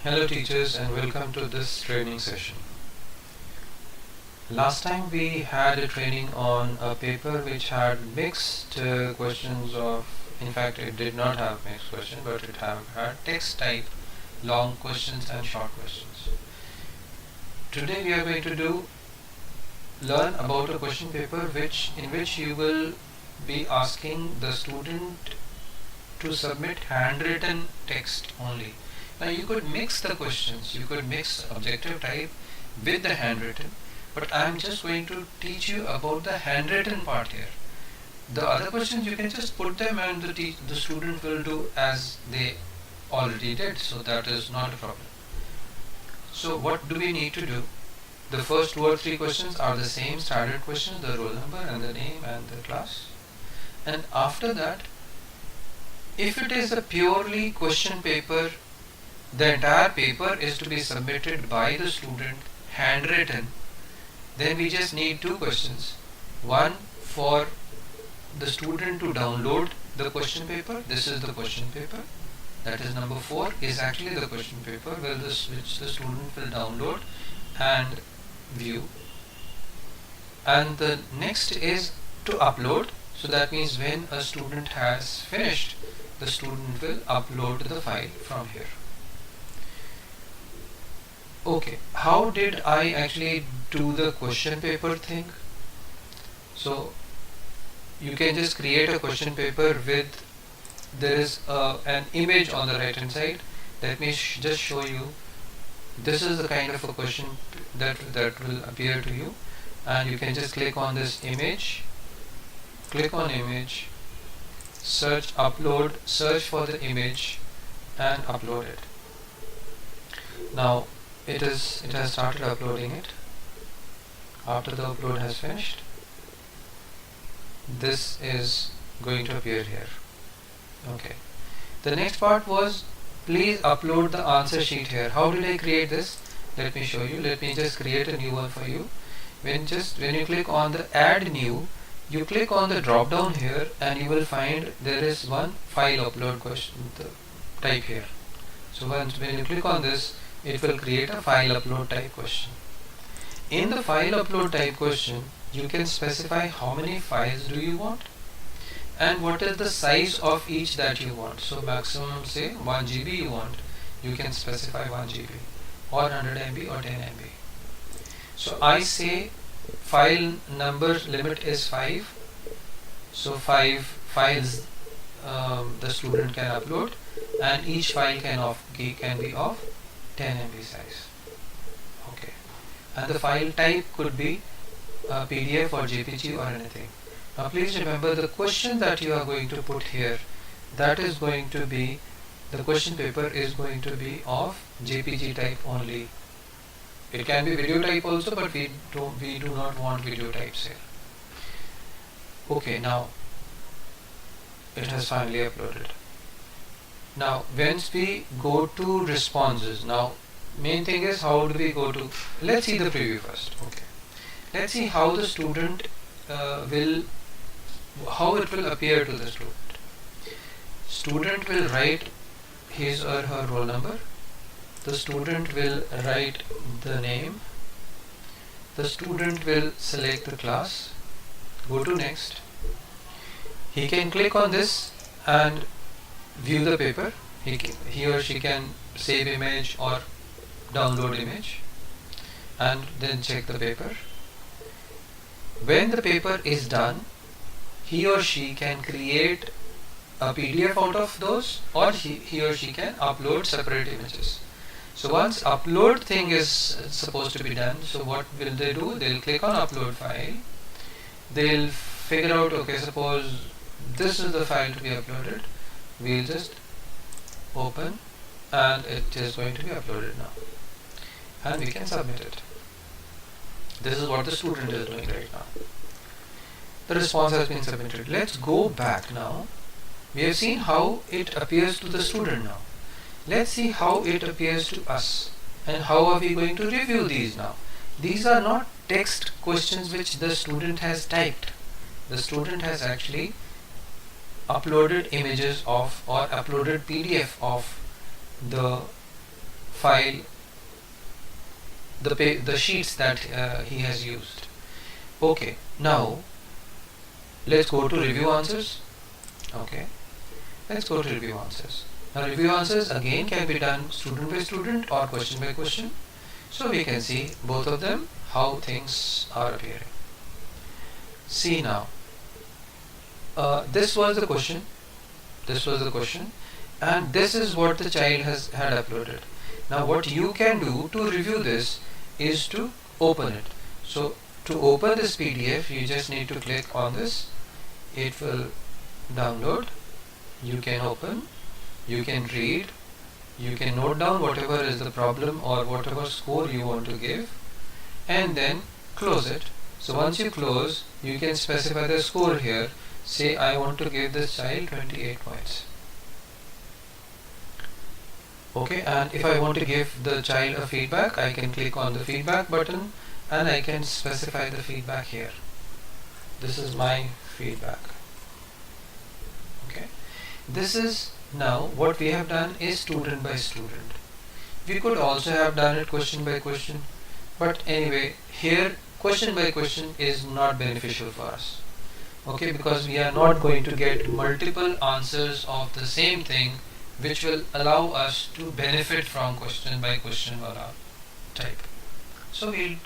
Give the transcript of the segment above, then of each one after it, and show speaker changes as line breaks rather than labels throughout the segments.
Hello teachers and welcome to this training session. Last time we had a training on a paper which had mixed questions of, in fact it did not have mixed questions but it had text type, long questions and short questions. Today we are going to learn about a question paper in which you will be asking the student to submit handwritten text only. Now you could mix the questions, you could mix objective type with the handwritten, but I am just going to teach you about the handwritten part here. The other questions you can just put them and the student will do as they already did, so that is not a problem. So what do we need to do? The first 2 or 3 questions are the same standard questions, the roll number and the name and the class. And after that, if it is a purely question paper, the entire paper is to be submitted by the student handwritten, then we just need 2 questions. One for the student to download the question paper. This is the question paper. That is number 4 is actually the question paper which the student will download and view. And the next is to upload. So that means when a student has finished, the student will upload the file from here. Okay, how did I actually do the question paper thing? So you can just create a question paper with, there is an image on the right hand side. Let me just show you. This is the kind of a question that will appear to you, and you can just click on this image, click on image, search upload, search for the image and upload it. Now it has started uploading it. After the upload has finished, this is going to appear here. Okay, the next part was, please upload the answer sheet here. How did I create this? Let me show you. Let me just create a new one for you. When you click on the add new, you click on the drop down here and you will find there is one file upload question type here. So when you click on this, it will create a file upload type question. In the file upload type question, you can specify how many files do you want and what is the size of each that you want. So maximum, say 1 GB you want, you can specify 1 GB or 100 MB or 10 MB. So I say file number limit is 5. So 5 files the student can upload, and each file can be of 10 MB size. Okay, and the file type could be PDF or JPG or anything. Now please remember, the question that you are going to put here, that is going to be, the question paper is going to be of JPG type only. It can be video type also, but we do not want video types here. Okay, now it has finally uploaded. Now once we go to responses, now main thing is, how do we go to, let's see the preview first. Okay, let's see how the student how it will appear to the student. Student will write his or her roll number, the student will write the name, the student will select the class, go to next. He can click on this and view the paper. He or she can save image or download image and then check the paper. When the paper is done, he or she can create a PDF out of those, or he or she can upload separate images. So once upload thing is supposed to be done, so what will they do? They'll click on upload file. They'll figure out, okay, suppose this is the file to be uploaded. We'll just open and it is going to be uploaded now, and we can submit it. This is what the student is doing right now. The response has been submitted. Let's go back now. We have seen how it appears to the student now. Let's see how it appears to us, and how are we going to review these now. These are not text questions which the student has typed. The student has actually uploaded images of, or uploaded PDF of the file, the sheets that he has used. Okay, now let's go to review answers. Okay, let's go to review answers. Now review answers again can be done student by student or question by question. So we can see both of them, how things are appearing. See now, this was the question, and this is what the child had uploaded. Now what you can do to review this is to open it. So to open this PDF, you just need to click on this. It will download. You can open, you can read, you can note down whatever is the problem or whatever score you want to give, and then close it. So once you close, you can specify the score here. Say I want to give this child 28 points. Okay, and if I want to give the child a feedback, I can click on the feedback button and I can specify the feedback here. This is my feedback. Okay, this is now what we have done is student by student. We could also have done it question by question, but anyway, here question by question is not beneficial for us. Okay, because we are not going to get multiple answers of the same thing, which will allow us to benefit from question by question wala type. So we'll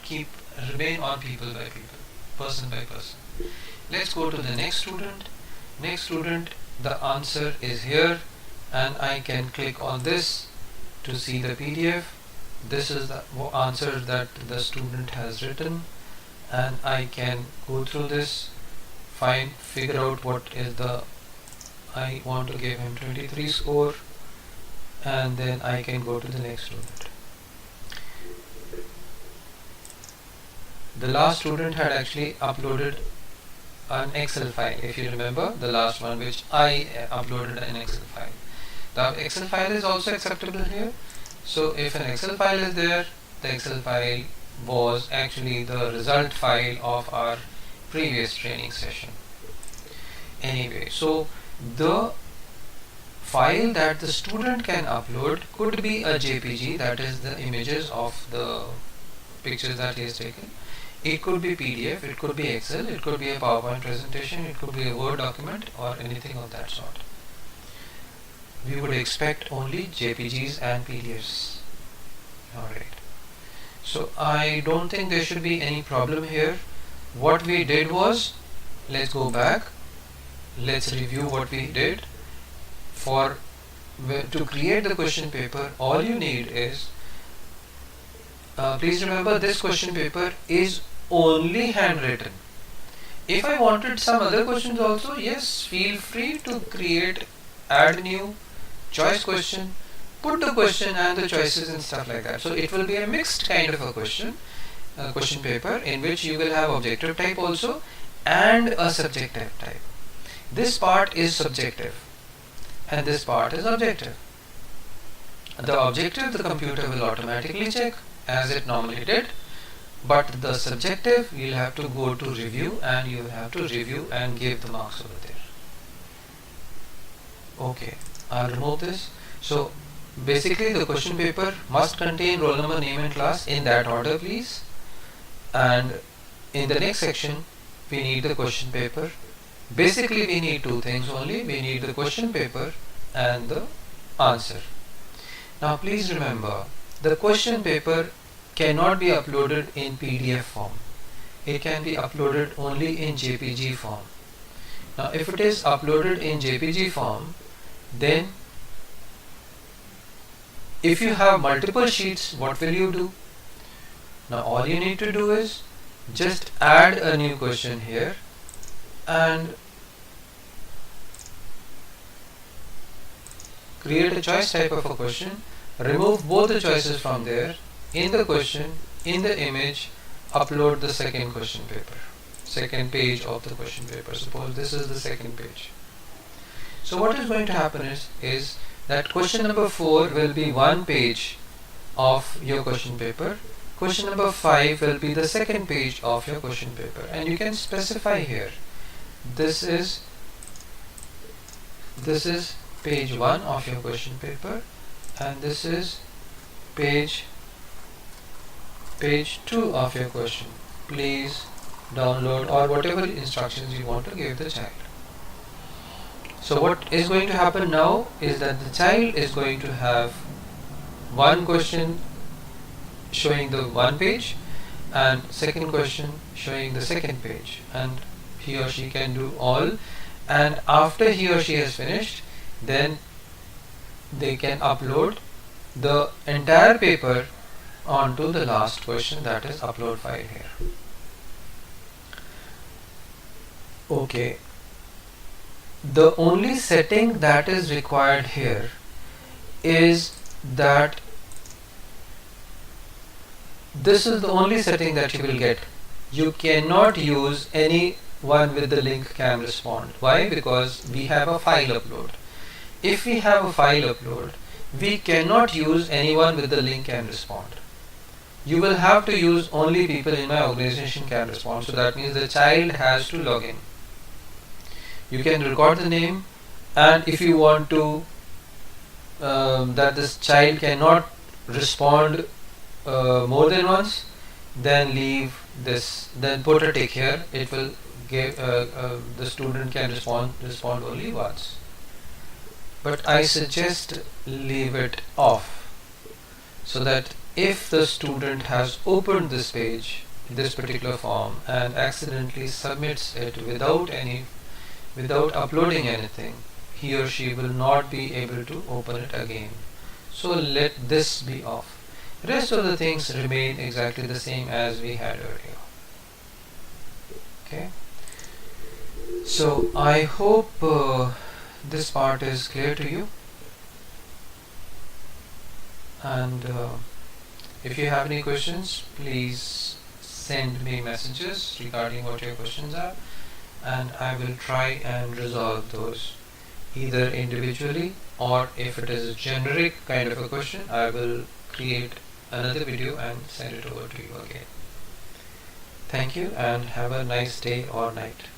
remain on people by people, person by person. Let's go to the next student. Next student, the answer is here, and I can click on this to see the PDF. This is the answer that the student has written, and I can go through this, figure out what is the, I want to give him 23 score, and then I can go to the next student. The last student had actually uploaded an Excel file, if you remember the last one, which I uploaded an Excel file. The Excel file is also acceptable here. So if an Excel file is there, the Excel file was actually the result file of our previous training session. Anyway, so the file that the student can upload could be a JPG, that is the images of the pictures that he has taken. It could be PDF, it could be Excel, it could be a PowerPoint presentation, it could be a Word document or anything of that sort. We would expect only JPGs and PDFs. Alright. So I don't think there should be any problem here. What we did was, let's go back, let's review what we did. To create the question paper, all you need is, please remember this question paper is only handwritten. If I wanted some other questions also, yes, feel free to add new choice question, put the question and the choices and stuff like that. So it will be a mixed kind of a question paper in which you will have objective type also and a subjective type. This part is subjective and this part is objective. The objective the computer will automatically check as it normally did, but the subjective you'll have to go to review and you will have to review and give the marks over there. Okay, I'll remove this. So basically the question paper must contain roll number, name and class in that order, please. And in the next section we need the question paper. Basically we need two things only. We need the question paper and the answer. Now please remember, the question paper cannot be uploaded in PDF form. It can be uploaded only in JPG form. Now if it is uploaded in JPG form, then if you have multiple sheets, what will you do? Now all you need to do is just add a new question here and create a choice type of a question, remove both the choices from there, in the question, in the image, upload the second question paper, second page of the question paper. Suppose this is the second page. So what is going to happen is that question number 4 will be one page of your question paper. Question number 5 will be the second page of your question paper, and you can specify here, this is page 1 of your question paper and this is page 2 of your question. Please download, or whatever instructions you want to give the child. So what is going to happen now is that the child is going to have one question showing the one page and second question showing the second page, and he or she can do all, and after he or she has finished, then they can upload the entire paper onto the last question, that is upload file here. Okay, the only setting that is required here is that this is the only setting that you will get. You cannot use any one with the link can respond. Why? Because we have a file upload. If we have a file upload, we cannot use anyone with the link can respond. You will have to use only people in my organization can respond. So that means the child has to log in. You can record the name, and if you want to that this child cannot respond more than once, then leave this, then put a tick here. It will give the student can respond only once, but I suggest leave it off, so that if the student has opened this page, this particular form, and accidentally submits it without uploading anything, he or she will not be able to open it again. So let this be off. Rest of the things remain exactly the same as we had earlier. Okay, so I hope this part is clear to you, and if you have any questions, please send me messages regarding what your questions are, and I will try and resolve those either individually, or if it is a generic kind of a question, I will create another video and send it over to you again. Thank you, and have a nice day or night.